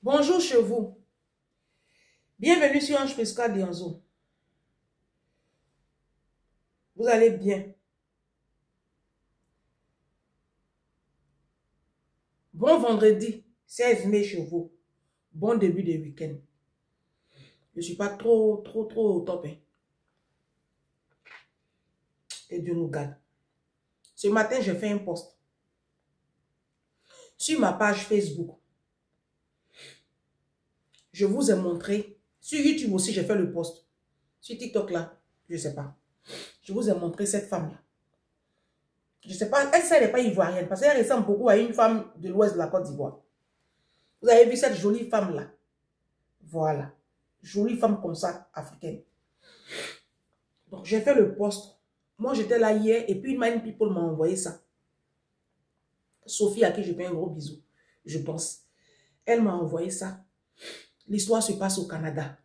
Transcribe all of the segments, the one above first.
Bonjour chez vous. Bienvenue sur Ange Pesca Dionzo. Vous allez bien? Bon vendredi 16 mai chez vous. Bon début de week-end. Je ne suis pas trop au top. Hein. Et Dieu nous garde. Ce matin, j'ai fait un post sur ma page Facebook. Je vous ai montré. Sur YouTube aussi, j'ai fait le post. Sur TikTok là, je ne sais pas. Je vous ai montré cette femme-là. Je ne sais pas, elle n'est pas ivoirienne parce qu'elle ressemble beaucoup à une femme de l'ouest de la Côte d'Ivoire. Vous avez vu cette jolie femme-là? Voilà. Jolie femme comme ça, africaine. Donc, j'ai fait le post. Moi, j'étais là hier et puis une people m'a envoyé ça. Sophie, à qui je fais un gros bisou, je pense. Elle m'a envoyé ça. L'histoire se passe au Canada,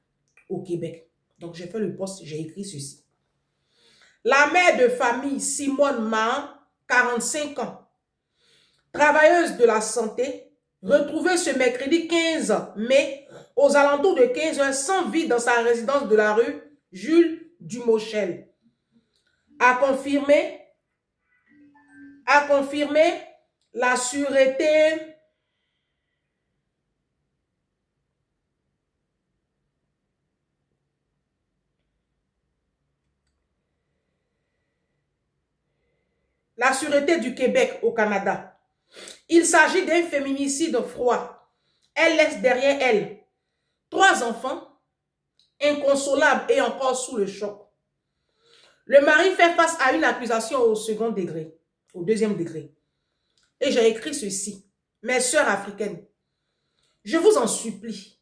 au Québec. Donc, j'ai fait le post, j'ai écrit ceci. La mère de famille Simone Mahan, 45 ans, travailleuse de la santé, retrouvée ce mercredi 15 mai aux alentours de 15 h sans vie dans sa résidence de la rue Jules Dumochel. A confirmé la sûreté du Québec au Canada. Il s'agit d'un féminicide froid. Elle laisse derrière elle 3 enfants, inconsolables et encore sous le choc. Le mari fait face à une accusation au second degré, au deuxième degré. Et j'ai écrit ceci. Mes sœurs africaines, je vous en supplie.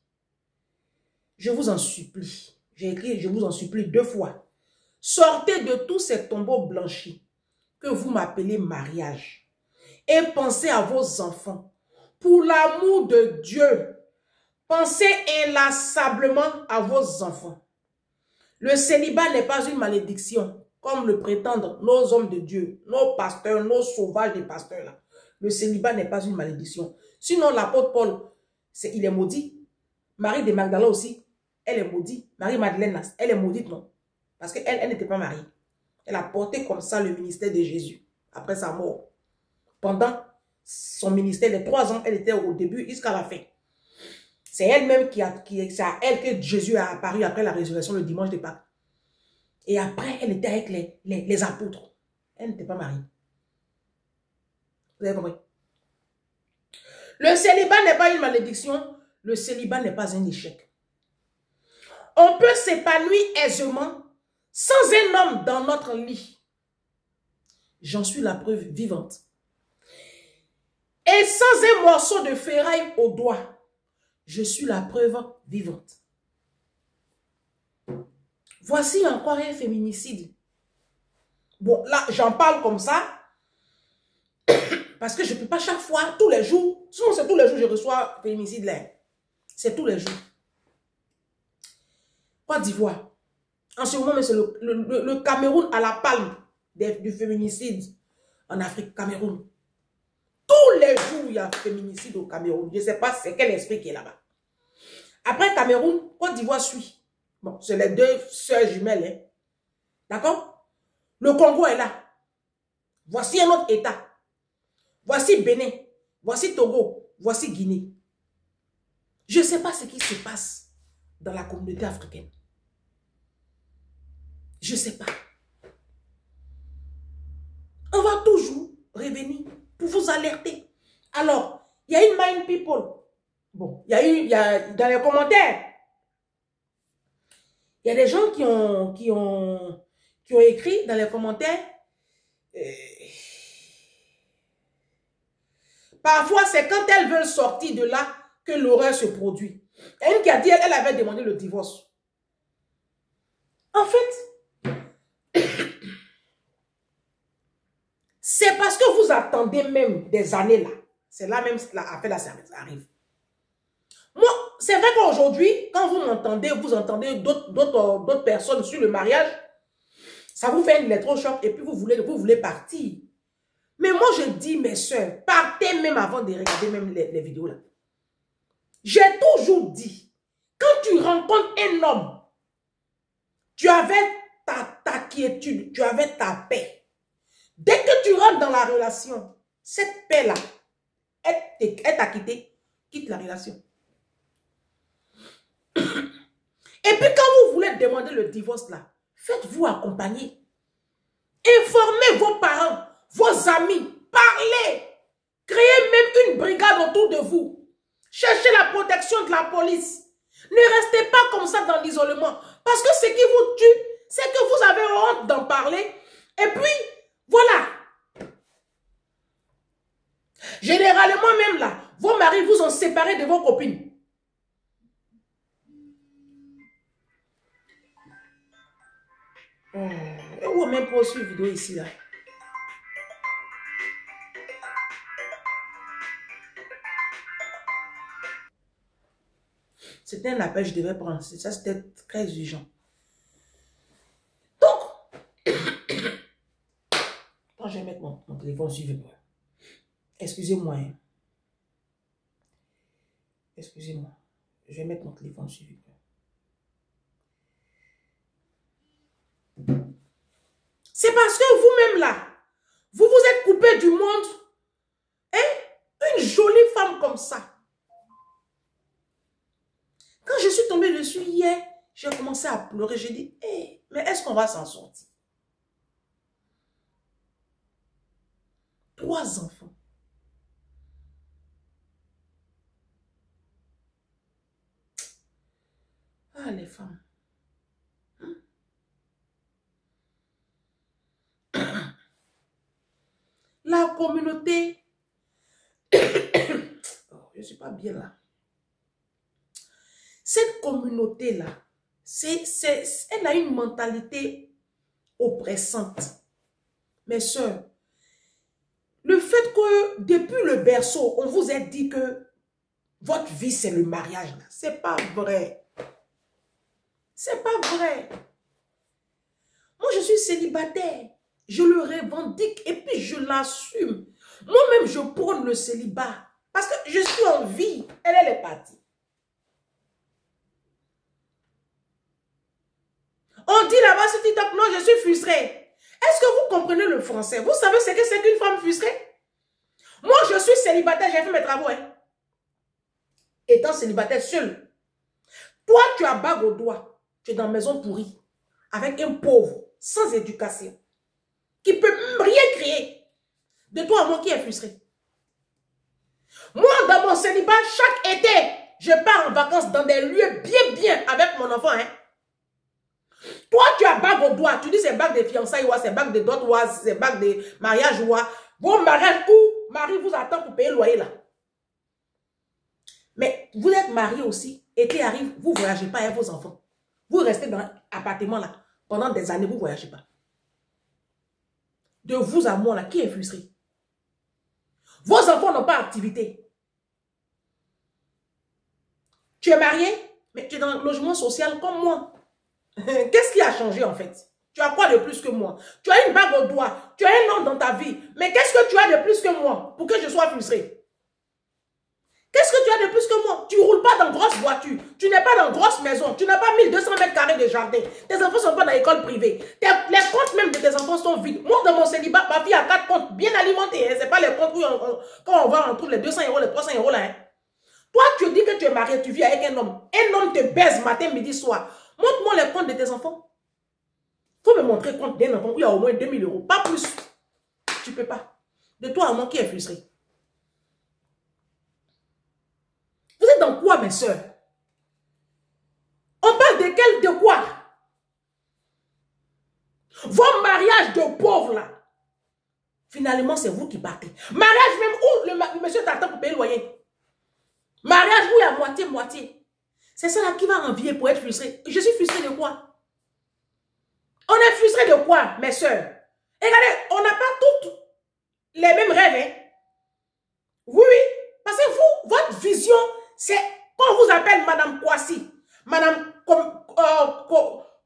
Je vous en supplie. J'ai écrit je vous en supplie 2 fois. Sortez de tous ces tombeaux blanchis que vous m'appelez mariage. Et pensez à vos enfants. Pour l'amour de Dieu, pensez inlassablement à vos enfants. Le célibat n'est pas une malédiction, comme le prétendent nos hommes de Dieu, nos pasteurs, nos sauvages des pasteurs là. Le célibat n'est pas une malédiction. Sinon, l'apôtre Paul, il est maudit. Marie de Magdala aussi, elle est maudite. Marie-Madeleine, elle est maudite, non? Parce qu'elle n'était pas mariée. Elle a porté comme ça le ministère de Jésus, après sa mort. Pendant son ministère, les 3 ans, elle était au début jusqu'à la fin. C'est elle-même c'est à elle que Jésus a apparu après la résurrection le dimanche de Pâques. Et après, elle était avec les apôtres. Elle n'était pas mariée. Vous avez compris? Le célibat n'est pas une malédiction. Le célibat n'est pas un échec. On peut s'épanouir aisément sans un homme dans notre lit. J'en suis la preuve vivante. Et sans un morceau de ferraille au doigt. Je suis la preuve vivante. Voici encore un féminicide. Bon, là, j'en parle comme ça. Parce que je ne peux pas chaque fois, tous les jours. Sinon, c'est tous les jours que je reçois féminicide là. C'est tous les jours. Côte d'Ivoire. En ce moment, c'est le Cameroun à la palme du féminicide en Afrique. Cameroun. Tous les jours, il y a féminicide au Cameroun. Je ne sais pas c'est quel esprit qui est là-bas. Après Cameroun, Côte d'Ivoire suit. Bon, c'est les 2 sœurs jumelles. Hein. D'accord? Le Congo est là. Voici un autre État. Voici Bénin. Voici Togo. Voici Guinée. Je ne sais pas ce qui se passe dans la communauté africaine. Je ne sais pas. On va toujours revenir pour vous alerter. Alors, il y a une mind people. Bon, il y a dans les commentaires, il y a des gens qui ont écrit dans les commentaires. Parfois, c'est quand elles veulent sortir de là que l'horreur se produit. Il y a une qui a dit elle avait demandé le divorce. En fait, c'est parce que vous attendez même des années là. C'est là même après la service arrive. Moi, c'est vrai qu'aujourd'hui, quand vous m'entendez, vous entendez d'autres personnes sur le mariage, ça vous fait un électrochoc et puis vous voulez partir. Mais moi, je dis, mes soeurs, partez même avant de regarder même les vidéos là. J'ai toujours dit, quand tu rencontres un homme, tu avais ta quiétude, tu avais ta paix. Dès que tu rentres dans la relation, cette paix-là, elle t'a quitté, quitte la relation. Et puis quand vous voulez demander le divorce là, faites-vous accompagner. Informez vos parents, vos amis, parlez. Créez même une brigade autour de vous. Cherchez la protection de la police. Ne restez pas comme ça dans l'isolement. Parce que ce qui vous tue, c'est que vous avez honte d'en parler. Et puis, voilà. Généralement même là, vos maris vous ont séparé de vos copines. Où même pour suivre vidéo ici là. C'était un appel, je devais prendre. Ça, c'était très urgent. Donc, quand je vais mettre mon téléphone sur vibreur. Excusez-moi. Hein. Excusez-moi. Je vais mettre mon téléphone sur vibreur. C'est parce que vous-même là, vous vous êtes coupé du monde. Hein? Une jolie femme comme ça. Quand je suis tombée dessus hier, j'ai commencé à pleurer. J'ai dit, hey, mais est-ce qu'on va s'en sortir? 3 enfants. Ah, les femmes. La communauté. Oh, je ne suis pas bien là. Cette communauté-là, elle a une mentalité oppressante. Mes soeurs, le fait que depuis le berceau, on vous a dit que votre vie, c'est le mariage. C'est pas vrai. C'est pas vrai. Moi, je suis célibataire. Je le revendique et puis je l'assume. Moi-même, je prône le célibat. Parce que je suis en vie. Elle est partie. On dit là-bas sur TikTok, non, je suis frustrée. Est-ce que vous comprenez le français? Vous savez ce que c'est qu'une femme frustrée? Moi, je suis célibataire, j'ai fait mes travaux. Hein. Étant célibataire seul. Toi, tu as bague au doigt. Tu es dans une maison pourrie. Avec un pauvre, sans éducation. Qui ne peut rien créer. De toi à moi qui est frustré. Moi, dans mon célibat, chaque été, je pars en vacances dans des lieux bien avec mon enfant. Hein. Toi, tu as bague au doigt. Tu dis c'est bague de fiançailles, ou c'est bague de dot, ou c'est bague de mariage, ou vos mariages où Marie vous attend pour payer le loyer là. Mais vous êtes marié aussi. Été arrive, vous ne voyagez pas avec vos enfants. Vous restez dans l'appartement là. Pendant des années, vous ne voyagez pas. De vous à moi là, qui est frustré? Vos enfants n'ont pas d'activité. Tu es marié, mais tu es dans le logement social comme moi. Qu'est-ce qui a changé en fait? Tu as quoi de plus que moi? Tu as une bague au doigt. Tu as un homme dans ta vie. Mais qu'est-ce que tu as de plus que moi pour que je sois frustré? Qu'est-ce que tu as de plus que moi? Tu ne roules pas dans grosse voiture. Tu n'es pas dans grosse maison. Tu n'as pas 1200 mètres carrés de jardin. Tes enfants ne sont pas dans l'école privée. Les comptes même de tes enfants sont vides. Moi, dans mon célibat, ma fille a 4 comptes bien alimentés. Hein. Ce n'est pas les comptes où quand on va en trouve les 200 €, les 300 € là. Hein. Toi, tu dis que tu es marié, tu vis avec un homme. Un homme te baise matin, midi, soir. Montre-moi les comptes de tes enfants. Il faut me montrer le compte d'un enfant où il y a au moins 2000 €. Pas plus. Tu ne peux pas. De toi à moi qui est frustré. Vous êtes dans quoi, mes soeurs? On parle de quoi? Vos mariages de pauvres, là. Finalement, c'est vous qui partez. Mariage même où le monsieur t'attend pour payer le loyer. Mariage où il y a moitié. C'est ça là qui va envier pour être frustré. Je suis frustré de quoi? On est frustré de quoi, mes soeurs? Et regardez, on n'a pas toutes les mêmes rêves. Hein? Oui. Parce que vous, votre vision, c'est qu'on vous appelle Madame Kouassi, Madame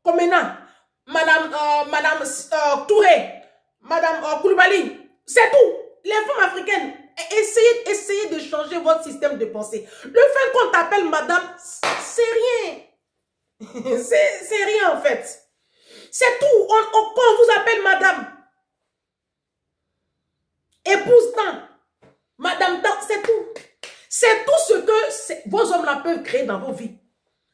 Komena, Madame Touré, Madame Koulibaly. C'est tout. Les femmes africaines, Essayez de changer votre système de pensée. Le fait qu'on t'appelle madame, c'est rien. C'est rien en fait. C'est tout. Quand on vous appelle madame, épouse tant, madame tant, c'est tout. C'est tout ce que vos hommes là peuvent créer dans vos vies.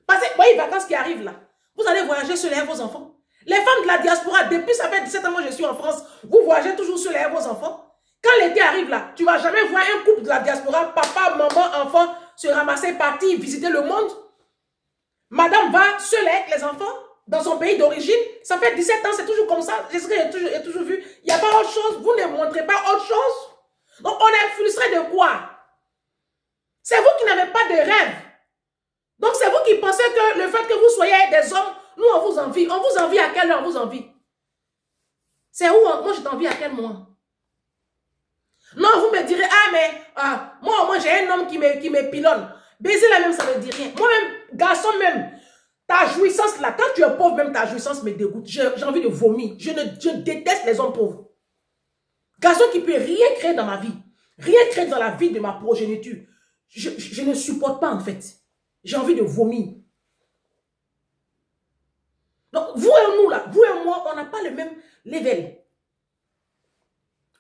Parce que, voyez les vacances qui arrivent là, vous allez voyager seul avec vos enfants. Les femmes de la diaspora, depuis ça fait 17 ans que je suis en France, vous voyagez toujours seul avec vos enfants. Quand l'été arrive là, tu ne vas jamais voir un couple de la diaspora, papa, maman, enfant, se ramasser, partir, visiter le monde. Madame va seule avec les enfants, dans son pays d'origine. Ça fait 17 ans, c'est toujours comme ça. J'ai toujours vu. Il n'y a pas autre chose. Vous ne montrez pas autre chose. Donc, on est frustré de quoi? C'est vous qui n'avez pas de rêve. Donc, c'est vous qui pensez que le fait que vous soyez des hommes, nous, on vous envie. On vous envie à quelle heure on vous envie? C'est où? Moi, je t'envie à quel moment? Non, vous me direz, ah, mais moi j'ai un homme qui me pilonne. Baiser la même, ça ne dit rien. Moi-même, garçon même, ta jouissance là, quand tu es pauvre, même ta jouissance me dégoûte. J'ai envie de vomir. Je déteste les hommes pauvres. Garçon qui ne peut rien créer dans ma vie. Rien créer dans la vie de ma progéniture. Je ne supporte pas en fait. J'ai envie de vomir. Donc, vous et nous là, vous et moi, on n'a pas le même level.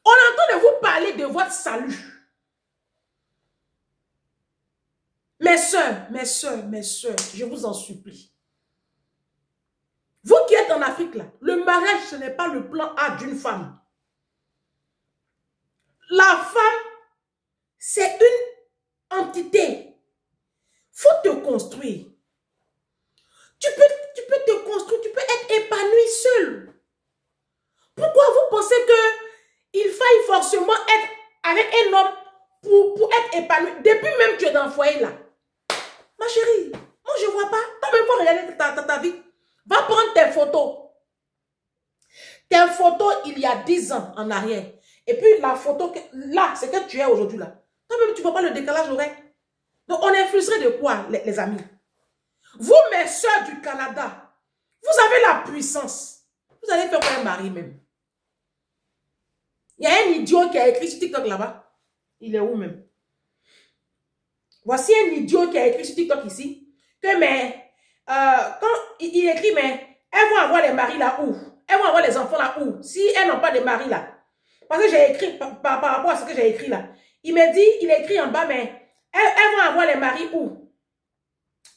On entend de vous parler de votre salut. Mes soeurs, je vous en supplie. Vous qui êtes en Afrique là, le mariage, ce n'est pas le plan A d'une femme. La femme, c'est une entité. Faut te construire. Tu peux te construire, tu peux être épanoui seul. Pourquoi vous pensez que il faille forcément être avec un homme pour être épanoui? Depuis même que tu es dans le foyer là. Ma chérie, moi je ne vois pas. Tu même pas regarder ta vie. Va prendre tes photos. Tes photos il y a 10 ans en arrière. Et puis la photo, là, c'est que tu es aujourd'hui là. Toi-même, tu ne vois pas le décalage horaire. Donc on est frustré de quoi, les amis? Vous, mes soeurs du Canada, vous avez la puissance. Vous allez faire quoi un mari même? Il y a un idiot qui a écrit sur TikTok là-bas. Il est où même? Voici un idiot qui a écrit sur TikTok ici. Que mais, quand il écrit, mais elles vont avoir les maris là où? Elles vont avoir les enfants là où? Si elles n'ont pas de mari là. Parce que j'ai écrit, par rapport à ce que j'ai écrit là. Il m'a dit, il a écrit en bas, mais elles vont avoir les maris où?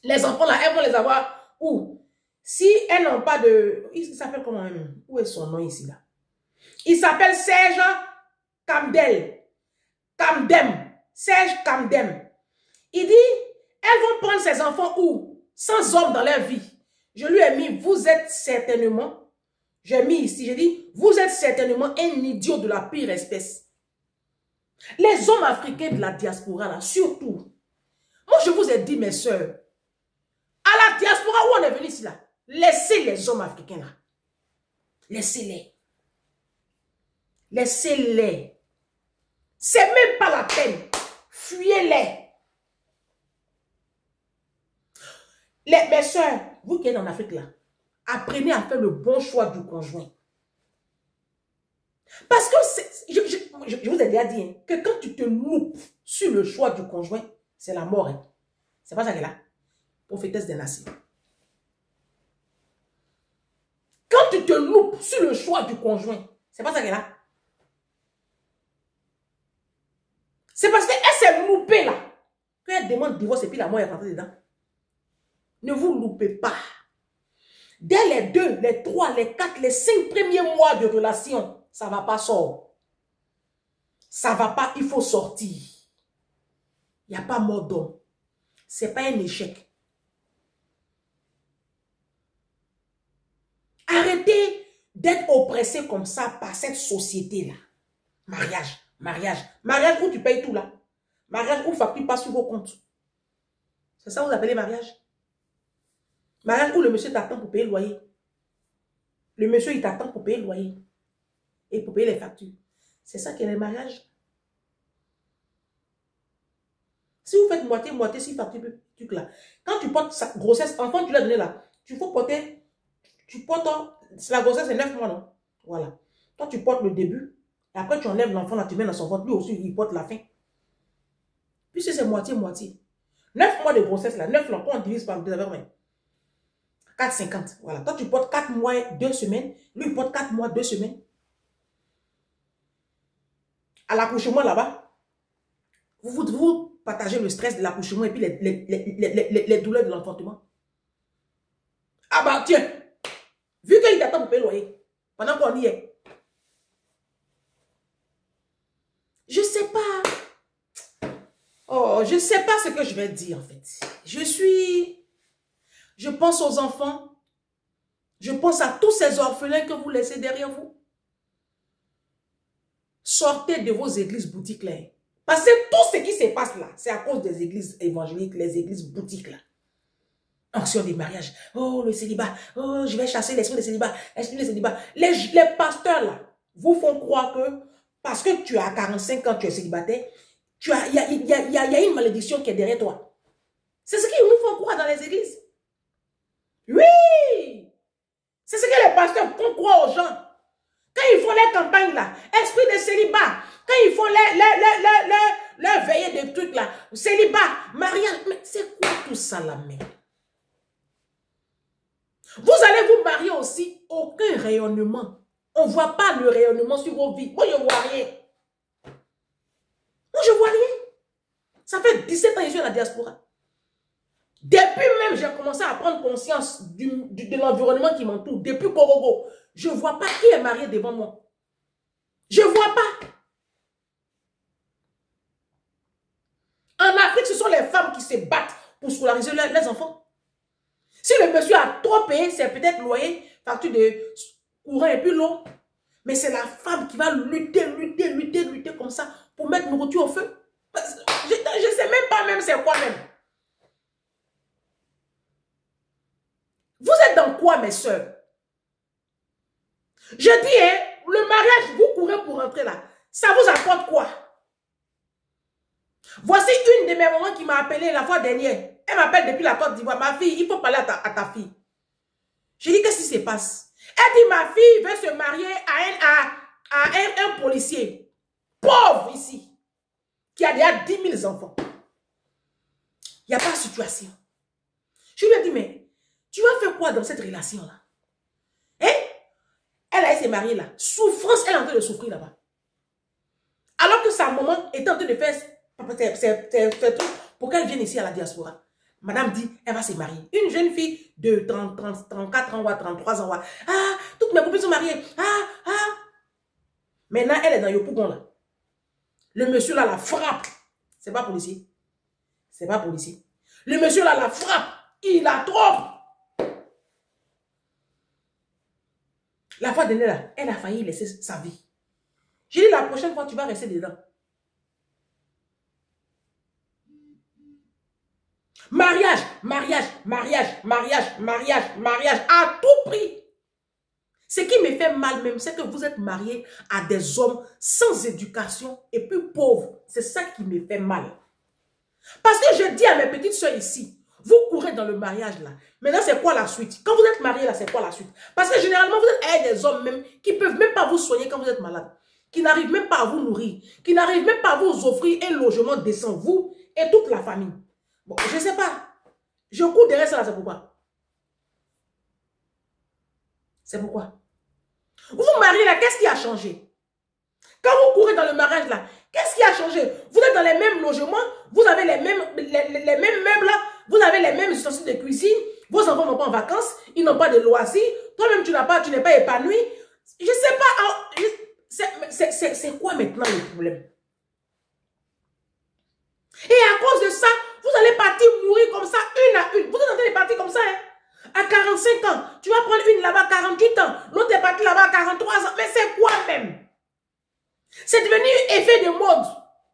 Les enfants là, elles vont les avoir où? Si elles n'ont pas de... Il s'appelle comment même? Où est son nom ici là? Il s'appelle Serge Kamdem. Serge Kamdem. Il dit, elles vont prendre ses enfants où? Sans homme dans leur vie. Je lui ai mis, vous êtes certainement, j'ai mis ici, j'ai dit, vous êtes certainement un idiot de la pire espèce. Les hommes africains de la diaspora là, surtout. Moi je vous ai dit mes soeurs, à la diaspora où on est venu ici là, laissez les hommes africains là. Laissez-les. Laissez-les. C'est même pas la peine. Fuyez-les. Mes soeurs, vous qui êtes en Afrique là, apprenez à faire le bon choix du conjoint. Parce que je vous ai déjà dit hein, que quand tu te loupes sur le choix du conjoint, c'est la mort. Hein. C'est pas ça qu'elle a. Prophétesse des nations. Quand tu te loupes sur le choix du conjoint, c'est pas ça qu'elle a. C'est parce qu'elle s'est loupée là. Quand elle demande divorce et puis la mort est rentrée dedans. Ne vous loupez pas. Dès les 2, les 3, les 4, les 5 premiers mois de relation, ça ne va pas sortir. Ça ne va pas, il faut sortir. Il n'y a pas mort d'homme. Ce n'est pas un échec. Arrêtez d'être oppressé comme ça par cette société-là. Mariage, mariage. Mariage où tu payes tout là. Mariage où facture pas sur vos comptes. C'est ça que vous appelez mariage? Mariage où le monsieur t'attend pour payer le loyer. Le monsieur, il t'attend pour payer le loyer. Et pour payer les factures. C'est ça qu'est le mariage. Si vous faites moitié, si facture, truc là. Quand tu portes sa grossesse, enfant, tu l'as donné là. Tu faut porter, la grossesse c'est 9 mois, non? Voilà. Toi, tu portes le début. Et après, tu enlèves l'enfant là, tu mets dans son ventre. Lui aussi, il porte la fin. Puisque c'est moitié-moitié. 9 mois de grossesse, là, 9 là, quand on divise par 2, 4,50. Voilà. Toi, tu portes 4 mois, 2 semaines. Lui, il porte 4 mois, 2 semaines. À l'accouchement, là-bas, vous partagez le stress de l'accouchement et puis les douleurs de l'enfantement. Ah bah, tiens, vu qu'il t'attend pour payer le loyer, pendant qu'on y est. Je sais pas. Oh, je sais pas ce que je vais dire, en fait. Je pense aux enfants. Je pense à tous ces orphelins que vous laissez derrière vous. Sortez de vos églises boutiques là. Parce que tout ce qui se passe là, c'est à cause des églises évangéliques, les églises boutiques là. Anxieux des mariages. Oh, le célibat. Oh, je vais chasser l'esprit de célibat. Esprit de célibat. Les pasteurs là, vous font croire que parce que tu as 45 ans, tu es célibataire, il y a une malédiction qui est derrière toi. C'est ce qu'ils nous font croire dans les églises. Oui! C'est ce que les pasteurs font croire aux gens. Quand ils font les campagnes là, esprit de célibat, quand ils font les veillées de trucs là, célibat, mariage, mais c'est quoi tout ça là, mais? Vous allez vous marier aussi, aucun rayonnement. On ne voit pas le rayonnement sur vos vies. Moi, je ne vois rien. Moi, je ne vois rien. Ça fait 17 ans que je suis à la diaspora. Depuis même, j'ai commencé à prendre conscience de l'environnement qui m'entoure. Depuis Korogo, je ne vois pas qui est marié devant moi. Je ne vois pas. En Afrique, ce sont les femmes qui se battent pour scolariser les enfants. Si le monsieur a trop payé, c'est peut-être loyer, facture de courant et puis l'eau. Mais c'est la femme qui va lutter comme ça pour mettre nourriture au feu. Je ne sais même pas même c'est quoi même. Vous êtes dans quoi, mes soeurs? Je dis, hein, le mariage, vous courez pour rentrer là. Ça vous apporte quoi? Voici une de mes mamans qui m'a appelé la fois dernière. Elle m'appelle depuis la Côte d'Ivoire. Ma fille, il faut parler à ta fille. Je dis, qu'est-ce qui se passe? Elle dit, ma fille veut se marier à un policier. Pauvre ici. Qui a déjà 10 000 enfants. Il n'y a pas de situation. Je lui ai dit, mais tu vas faire quoi dans cette relation-là? Hein? Elle a été mariée là. Souffrance, elle est en train de souffrir là-bas. Alors que sa maman est en train de faire ses trucs pour qu'elle vienne ici à la diaspora. Madame dit, elle va se marier. Une jeune fille de 34 ans, 33 ans. Ah, toutes mes copines sont mariées. Ah. Maintenant, elle est dans Yopougon là. Le monsieur là la frappe. C'est pas policier. C'est pas policier. Le monsieur là la frappe. Il a trop. La fois dernière là, elle a failli laisser sa vie. J'ai dit la prochaine fois, tu vas rester dedans. Mariage, à tout prix. Ce qui me fait mal même, c'est que vous êtes mariés à des hommes sans éducation et plus pauvres. C'est ça qui me fait mal. Parce que je dis à mes petites soeurs ici, vous courez dans le mariage là. Maintenant, c'est quoi la suite? Quand vous êtes mariés là, c'est quoi la suite? Parce que généralement, vous êtes avec des hommes même qui ne peuvent même pas vous soigner quand vous êtes malade. Qui n'arrivent même pas à vous nourrir. Qui n'arrivent même pas à vous offrir un logement décent, vous et toute la famille. Bon, je ne sais pas. Je cours derrière ça, c'est pourquoi. C'est pourquoi. Vous vous mariez là, qu'est-ce qui a changé? Quand vous courez dans le mariage là, qu'est-ce qui a changé? Vous êtes dans les mêmes logements, vous avez les mêmes meubles là, vous avez les mêmes ustensiles de cuisine, vos enfants n'ont pas en vacances, ils n'ont pas de loisirs, toi-même tu n'es pas épanoui. Je ne sais pas, c'est quoi maintenant le problème? Et à cause de ça, vous allez partir mourir comme ça, une à une. Vous êtes en train de partir comme ça, hein? À 45 ans, tu vas prendre une là-bas à 48 ans, l'autre est parti là-bas à 43 ans. Mais c'est quoi même? C'est devenu effet de mode.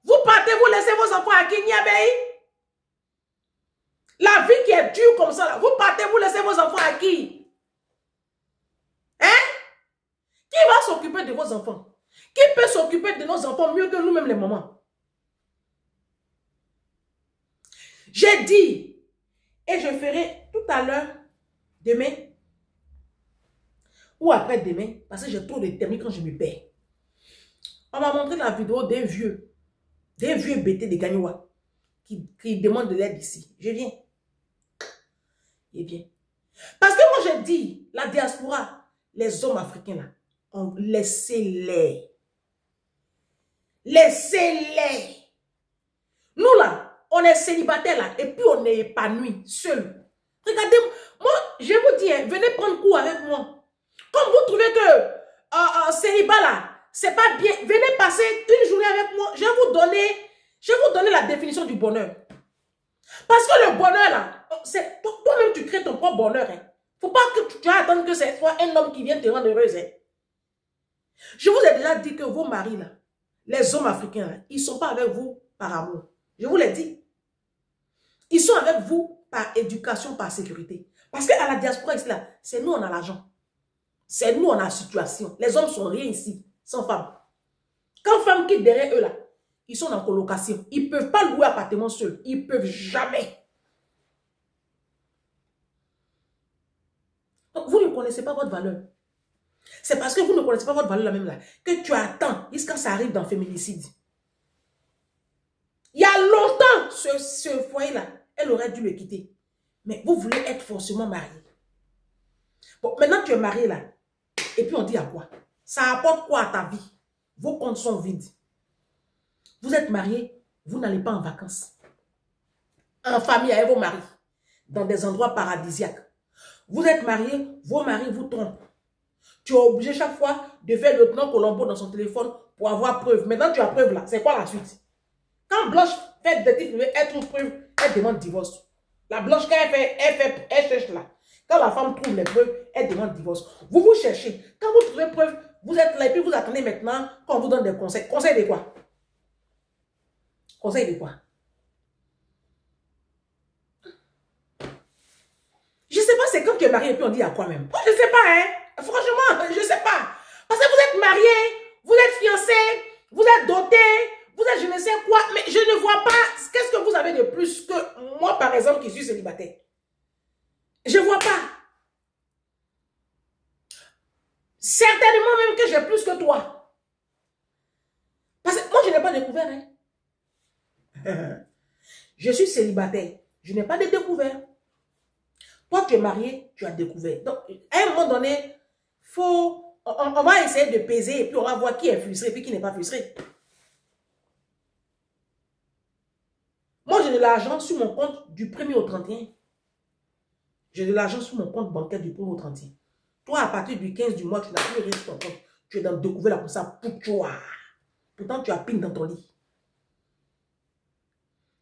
Vous partez, vous laissez vos enfants à Kinyabei. La vie qui est dure comme ça, là, vous partez, vous laissez vos enfants à qui? Hein? Qui va s'occuper de vos enfants? Qui peut s'occuper de nos enfants mieux que nous-mêmes les mamans? J'ai dit, et je ferai tout à l'heure, demain, ou après-demain, parce que j'ai trop de termes quand je me perds. On m'a montré la vidéo d'un vieux bêté de Gagnoua. qui demandent de l'aide ici. Je viens. Je viens. Parce que moi, je dis, la diaspora, les hommes africains, là, laissez-les. Laissez-les. Nous, là, on est célibataires, là, et puis on est épanouis, seuls. Regardez, moi, je vous dis, hein, venez prendre cours avec moi. Comme vous trouvez que célibat, là, c'est pas bien, venez passer une journée avec moi. Je vais vous donner la définition du bonheur. Parce que le bonheur, là, c'est toi-même, tu crées ton propre bonheur. Hein. Faut pas que tu attendes que ce soit un homme qui vienne te rendre heureuse. Hein. Je vous ai déjà dit que vos maris, là, les hommes africains, là, ils ne sont pas avec vous par amour. Je vous l'ai dit. Ils sont avec vous par éducation, par sécurité. Parce qu'à la diaspora, ici, là, c'est nous, on a l'argent. C'est nous, on a la situation. Les hommes sont rien ici, sans femmes. Quand femmes quittent derrière eux, là, ils sont en colocation. Ils ne peuvent pas louer appartement seuls. Ils ne peuvent jamais. Donc, vous ne connaissez pas votre valeur. C'est parce que vous ne connaissez pas votre valeur la même là que tu attends jusqu'à ce que ça arrive dans le féminicide. Il y a longtemps, ce foyer-là, elle aurait dû le quitter. Mais vous voulez être forcément marié. Bon, maintenant tu es marié là. Et puis on dit à quoi? Ça apporte quoi à ta vie? Vos comptes sont vides. Vous êtes marié, vous n'allez pas en vacances. En famille avec vos maris. Dans des endroits paradisiaques. Vous êtes marié, vos maris vous trompent. Tu es obligé chaque fois de faire le lieutenant Colombo dans son téléphone pour avoir preuve. Maintenant tu as preuve là. C'est quoi la suite? Quand Blanche fait détective privé, elle trouve preuve, elle demande divorce. La Blanche, quand elle cherche là. Quand la femme trouve les preuves, elle demande divorce. Vous vous cherchez. Quand vous trouvez preuve, vous êtes là et puis vous attendez maintenant qu'on vous donne des conseils. Conseils de quoi? Conseils de quoi? Je ne sais pas, c'est quand tu es marié et puis on dit à quoi même. Je ne sais pas, hein. Franchement, je ne sais pas. Parce que vous êtes marié, vous êtes fiancé, vous êtes doté, vous êtes je ne sais quoi, mais je ne vois pas qu'est-ce que vous avez de plus que moi, par exemple, qui suis célibataire. Je ne vois pas. Certainement même que j'ai plus que toi. Parce que moi, je n'ai pas découvert. Hein. Je suis célibataire. Je n'ai pas de découvert. Toi, tu es marié, tu as découvert. Donc, à un moment donné, on va essayer de peser et puis on va voir qui est frustré et puis qui n'est pas frustré. Moi, j'ai de l'argent sur mon compte du 1er au 31. J'ai de l'argent sur mon compte bancaire du 1er au 31. Toi, à partir du 15 du mois, tu n'as plus rien sur ton compte. Tu es dans le découvert là comme ça, pour toi. Pourtant, tu as ping dans ton lit.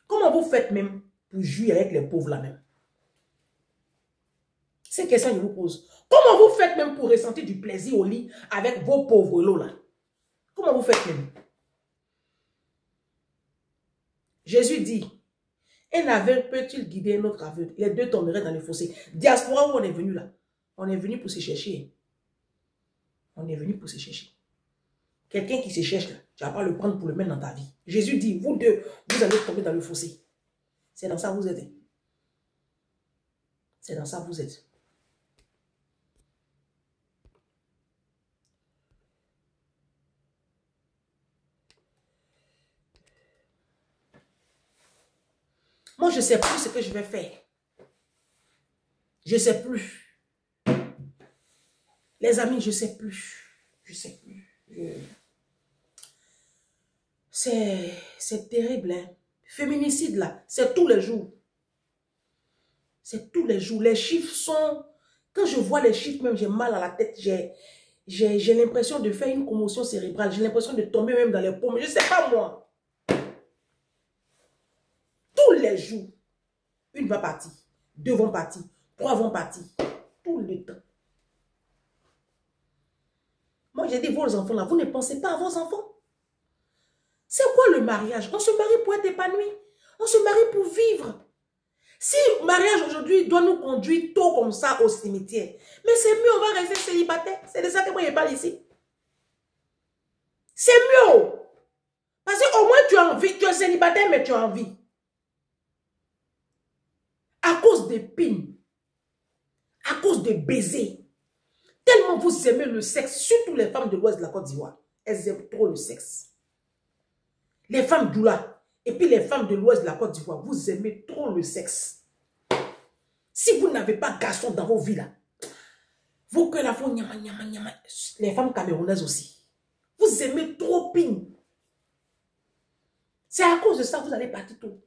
Comment vous faites même pour jouir avec les pauvres là même? C'est question que je vous pose. Comment vous faites même pour ressentir du plaisir au lit avec vos pauvres lots là? Comment vous faites même? Jésus dit, un aveugle peut-il guider un autre aveugle? Les deux tomberaient dans le fossé. Diaspora, où on est venu là? On est venu pour se chercher. On est venu pour se chercher. Quelqu'un qui se cherche là, tu ne vas pas le prendre pour le mettre dans ta vie. Jésus dit, vous deux, vous allez tomber dans le fossé. C'est dans ça que vous êtes. C'est dans ça que vous êtes. Moi, je ne sais plus ce que je vais faire. Je ne sais plus. Les amis, je ne sais plus. Je ne sais plus. C'est terrible. Hein? Féminicide, là, c'est tous les jours. C'est tous les jours. Les chiffres sont... Quand je vois les chiffres, même, j'ai mal à la tête. J'ai l'impression de faire une commotion cérébrale. J'ai l'impression de tomber même dans les paumes. Je ne sais pas, moi. Tous les jours, une va partir, deux vont partir, trois vont partir. Tout le temps. Moi, j'ai dit, vos enfants là, vous ne pensez pas à vos enfants. C'est quoi le mariage? On se marie pour être épanoui. On se marie pour vivre. Si le mariage aujourd'hui doit nous conduire tôt comme ça au cimetière, mais c'est mieux, on va rester célibataire. C'est de ça que moi je parle ici. C'est mieux. Parce qu'au moins tu as envie, tu es célibataire, mais tu as envie. À cause des pines, à cause de baisers, tellement vous aimez le sexe, surtout les femmes de l'ouest de la Côte d'Ivoire, elles aiment trop le sexe. Les femmes d'Oula, Et puis les femmes de l'ouest de la Côte d'Ivoire, vous aimez trop le sexe. Si vous n'avez pas garçon dans vos vies là, vous que la font nyama, nyama, nyama. Les femmes camerounaises aussi. Vous aimez trop ping. C'est à cause de ça que vous allez partir tôt.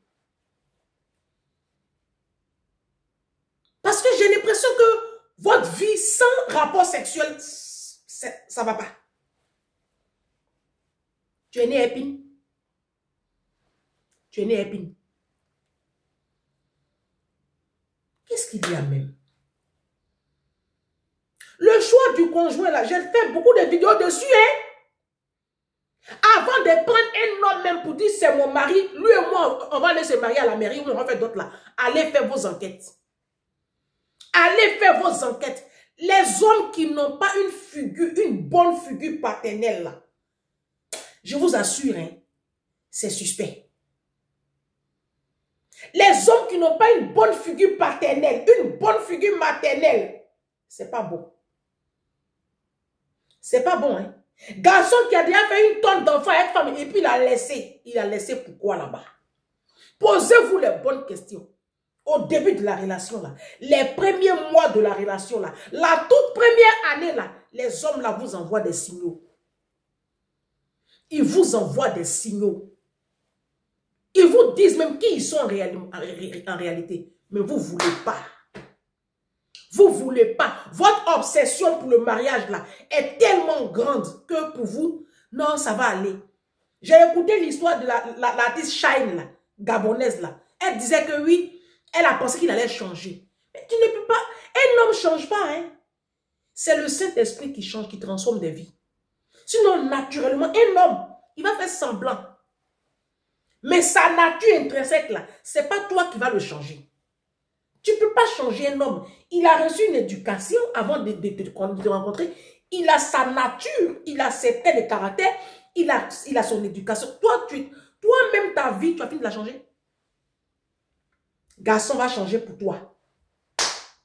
Parce que j'ai l'impression que votre vie sans rapport sexuel, ça ne va pas. Tu es né épine. Tu es né épine. Qu'est-ce qu'il y a même? Le choix du conjoint, là, j'ai fait beaucoup de vidéos dessus, hein. Avant de prendre un homme même pour dire c'est mon mari, lui et moi, on va aller se marier à la mairie, ou on va faire d'autres là. Allez faire vos enquêtes. Allez faire vos enquêtes. Les hommes qui n'ont pas une bonne figure paternelle, là, je vous assure, hein, c'est suspect. Les hommes qui n'ont pas une bonne figure paternelle, une bonne figure maternelle, c'est pas bon. C'est pas bon, hein. Garçon qui a déjà fait une tonne d'enfants avec femme et puis il a laissé. Il a laissé pourquoi là-bas? Posez-vous les bonnes questions. Au début de la relation là, les premiers mois de la relation là, la toute première année là, les hommes là vous envoient des signaux. Ils vous envoient des signaux. Ils vous disent même qui ils sont en réalité. Mais vous ne voulez pas. Vous ne voulez pas. Votre obsession pour le mariage là est tellement grande que pour vous, non, ça va aller. J'ai écouté l'histoire de l'artiste Shine là, gabonaise là. Elle disait que oui, elle a pensé qu'il allait changer. Mais tu ne peux pas. Un homme ne change pas, hein. C'est le Saint-Esprit qui change, qui transforme des vies. Sinon, naturellement, un homme, il va faire semblant. Mais sa nature intrinsèque là, ce n'est pas toi qui vas le changer. Tu ne peux pas changer un homme. Il a reçu une éducation avant de te rencontrer. Il a sa nature, il a ses traits de caractère, il a son éducation. Toi-même, ta vie, tu as fini de la changer. Garçon va changer pour toi.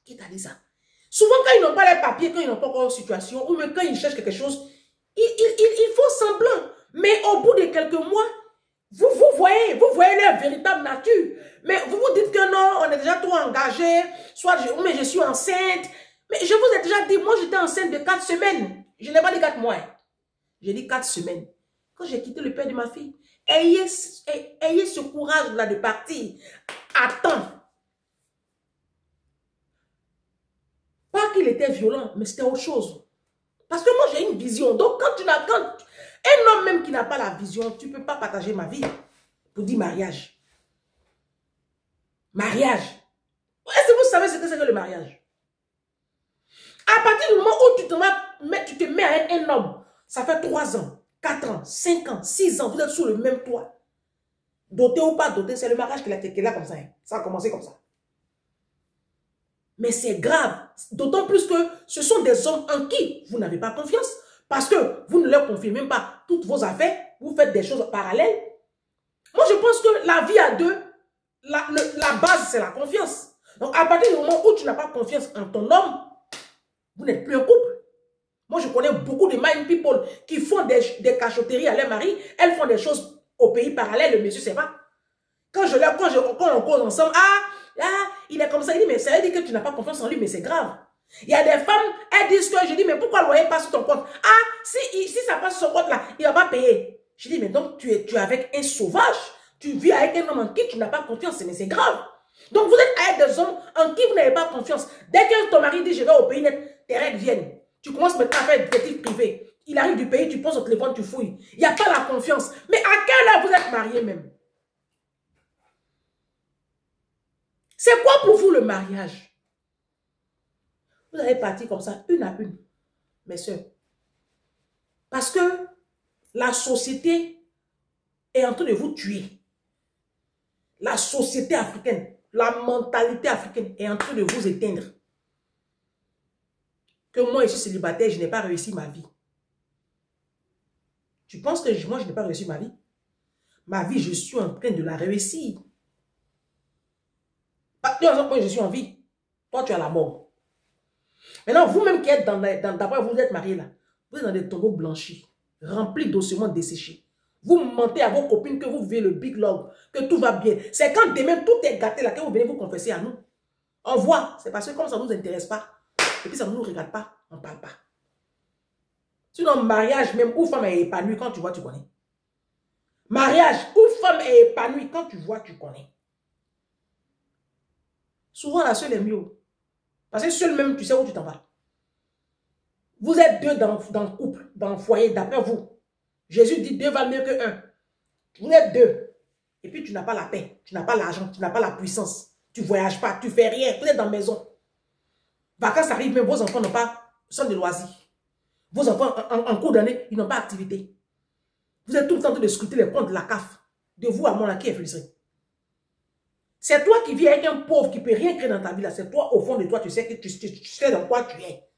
Qui t'a dit ça? Souvent, quand ils n'ont pas les papiers, quand ils n'ont pas encore une situation, ou même quand ils cherchent quelque chose, ils font semblant. Mais au bout de quelques mois, vous voyez leur véritable nature. Mais vous vous dites que non, on est déjà trop engagé, soit mais je suis enceinte. Mais je vous ai déjà dit, moi j'étais enceinte de 4 semaines. Je n'ai pas dit 4 mois. J'ai dit 4 semaines. Quand j'ai quitté le père de ma fille, ayez ce courage-là de partir. Attends. Pas qu'il était violent, mais c'était autre chose. Parce que moi j'ai une vision. Donc un homme même qui n'a pas la vision, tu ne peux pas partager ma vie pour dire mariage. Mariage. Est-ce que vous savez ce que c'est que le mariage? À partir du moment où tu te mets avec un homme, ça fait 3 ans, 4 ans, 5 ans, 6 ans, vous êtes sous le même toit. Doté ou pas doté, c'est le mariage qui est là comme ça. Hein. Ça a commencé comme ça. Mais c'est grave. D'autant plus que ce sont des hommes en qui vous n'avez pas confiance. Parce que vous ne leur confiez même pas toutes vos affaires. Vous faites des choses parallèles. Moi, je pense que la vie à deux, la base, c'est la confiance. Donc, à partir du moment où tu n'as pas confiance en ton homme, vous n'êtes plus un couple. Moi, je connais beaucoup de mind people qui font des cachotteries à leur mari. Elles font des choses au pays parallèle. Le monsieur ne sait pas. Quand on cause ensemble, il est comme ça. Il dit, mais ça veut dire que tu n'as pas confiance en lui, mais c'est grave. Il y a des femmes, elles disent que, je dis, mais pourquoi le loyer passe sur ton compte? Si ça passe sur son compte là, il ne va pas payer. Je dis, mais donc tu es avec un sauvage. Tu vis avec un homme en qui tu n'as pas confiance, mais c'est grave. Donc vous êtes avec des hommes en qui vous n'avez pas confiance. Dès que ton mari dit, je vais au pays net, tes règles viennent. Tu commences maintenant à faire des détectives privés. Il arrive du pays, tu poses au téléphone, tu fouilles. Il n'y a pas la confiance. Mais à quelle heure vous êtes mariés même? C'est quoi pour vous le mariage? Vous allez partir comme ça, une à une, mes soeurs. Parce que la société est en train de vous tuer. La société africaine, la mentalité africaine est en train de vous éteindre. Que moi, je suis célibataire, je n'ai pas réussi ma vie. Tu penses que moi, je n'ai pas réussi ma vie? Ma vie, je suis en train de la réussir. Moi, je suis en vie. Toi, tu as la mort. Maintenant, vous-même qui êtes d'après vous êtes mariés là, vous êtes dans des tombeaux blanchis, remplis d'ossements desséchés. Vous mentez à vos copines que vous vivez le big love, que tout va bien. C'est quand demain tout est gâté là que vous venez vous confesser à nous. On voit, c'est parce que comme ça ne nous intéresse pas, et puis ça ne nous regarde pas, on ne parle pas. Sinon, mariage même où femme est épanouie, quand tu vois, tu connais. Mariage où femme est épanouie, quand tu vois, tu connais. Souvent la seule est mieux. Parce que seul même, tu sais où tu t'en vas. Vous êtes deux dans le couple, dans le foyer, d'après vous. Jésus dit 2 va mieux que 1. Vous êtes 2. Et puis tu n'as pas la paix, tu n'as pas l'argent, tu n'as pas la puissance. Tu ne voyages pas, tu ne fais rien, vous êtes dans la maison. Vacances arrivent, même vos enfants n'ont pas, sont de loisirs. Vos enfants, en cours d'année, ils n'ont pas d'activité. Vous êtes tout le temps en train de scruter les comptes de la CAF. De vous à moi là qui est frustré. C'est toi qui vis avec un pauvre qui ne peut rien créer dans ta vie là. C'est toi, au fond de toi, tu sais que tu sais dans quoi tu es.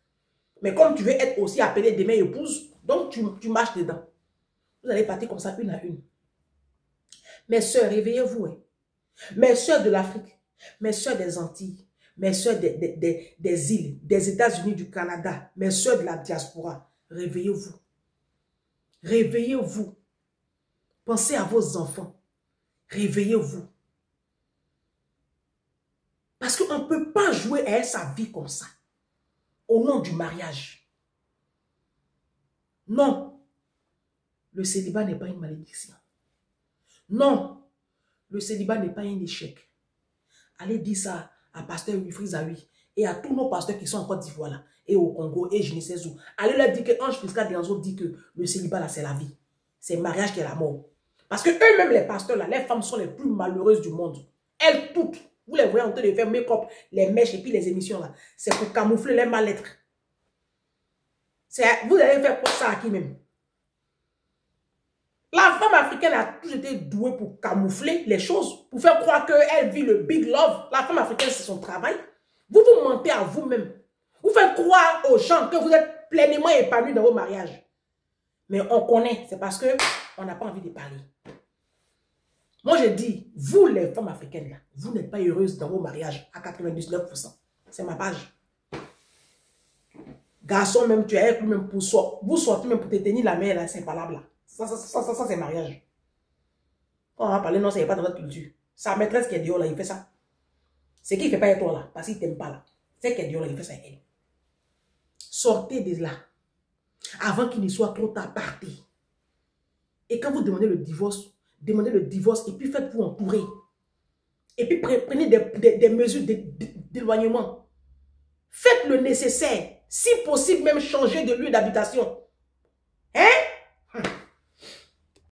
Mais comme tu veux être aussi appelé demain épouse, donc tu marches dedans. Vous allez partir comme ça, une à une. Mes soeurs, réveillez-vous. Hein. Mes soeurs de l'Afrique, mes soeurs des Antilles, mes soeurs des îles, des États-Unis, du Canada, mes soeurs de la diaspora, réveillez-vous. Réveillez-vous. Pensez à vos enfants. Réveillez-vous. Parce qu'on ne peut pas jouer à sa vie comme ça. Au nom du mariage. Non. Le célibat n'est pas une malédiction. Non. Le célibat n'est pas un échec. Allez dire ça à pasteur Wilfried Zawi et à tous nos pasteurs qui sont en Côte d'Ivoire là, et au Congo, et je ne sais où. Allez leur dire que Ange Prisca Dianzo dit que le célibat là, c'est la vie. C'est le mariage qui est la mort. Parce que eux-mêmes, les pasteurs là, les femmes sont les plus malheureuses du monde. Elles toutes. Vous les voyez en train de faire make-up, les mèches et puis les émissions là. C'est pour camoufler les mal-être. Vous allez faire pour ça à qui même? La femme africaine a toujours été douée pour camoufler les choses, pour faire croire qu'elle vit le big love. La femme africaine, c'est son travail. Vous vous mentez à vous-même. Vous faites croire aux gens que vous êtes pleinement épanouis dans vos mariages. Mais on connaît, c'est parce qu'on n'a pas envie de parler. Moi, je dis, vous les femmes africaines, là, vous n'êtes pas heureuses dans vos mariages à 99%. C'est ma page. Garçon, même tu es avec lui-même pour soi. Vous sortez même pour te tenir la main, là, c'est valable là. Ça c'est mariage. Quand on va parler, non, ça n'est pas dans notre culture. Sa maîtresse qui est dehors là, il fait ça. C'est qui ne fait pas être toi là, parce qu'il ne t'aime pas là. C'est qui est dehors là, il fait ça elle. Sortez de là. Avant qu'il ne soit trop tard, partez. Et quand vous demandez le divorce et puis faites-vous entourer. Et puis prenez des mesures d'éloignement. Faites le nécessaire. Si possible, même changer de lieu d'habitation. Hein?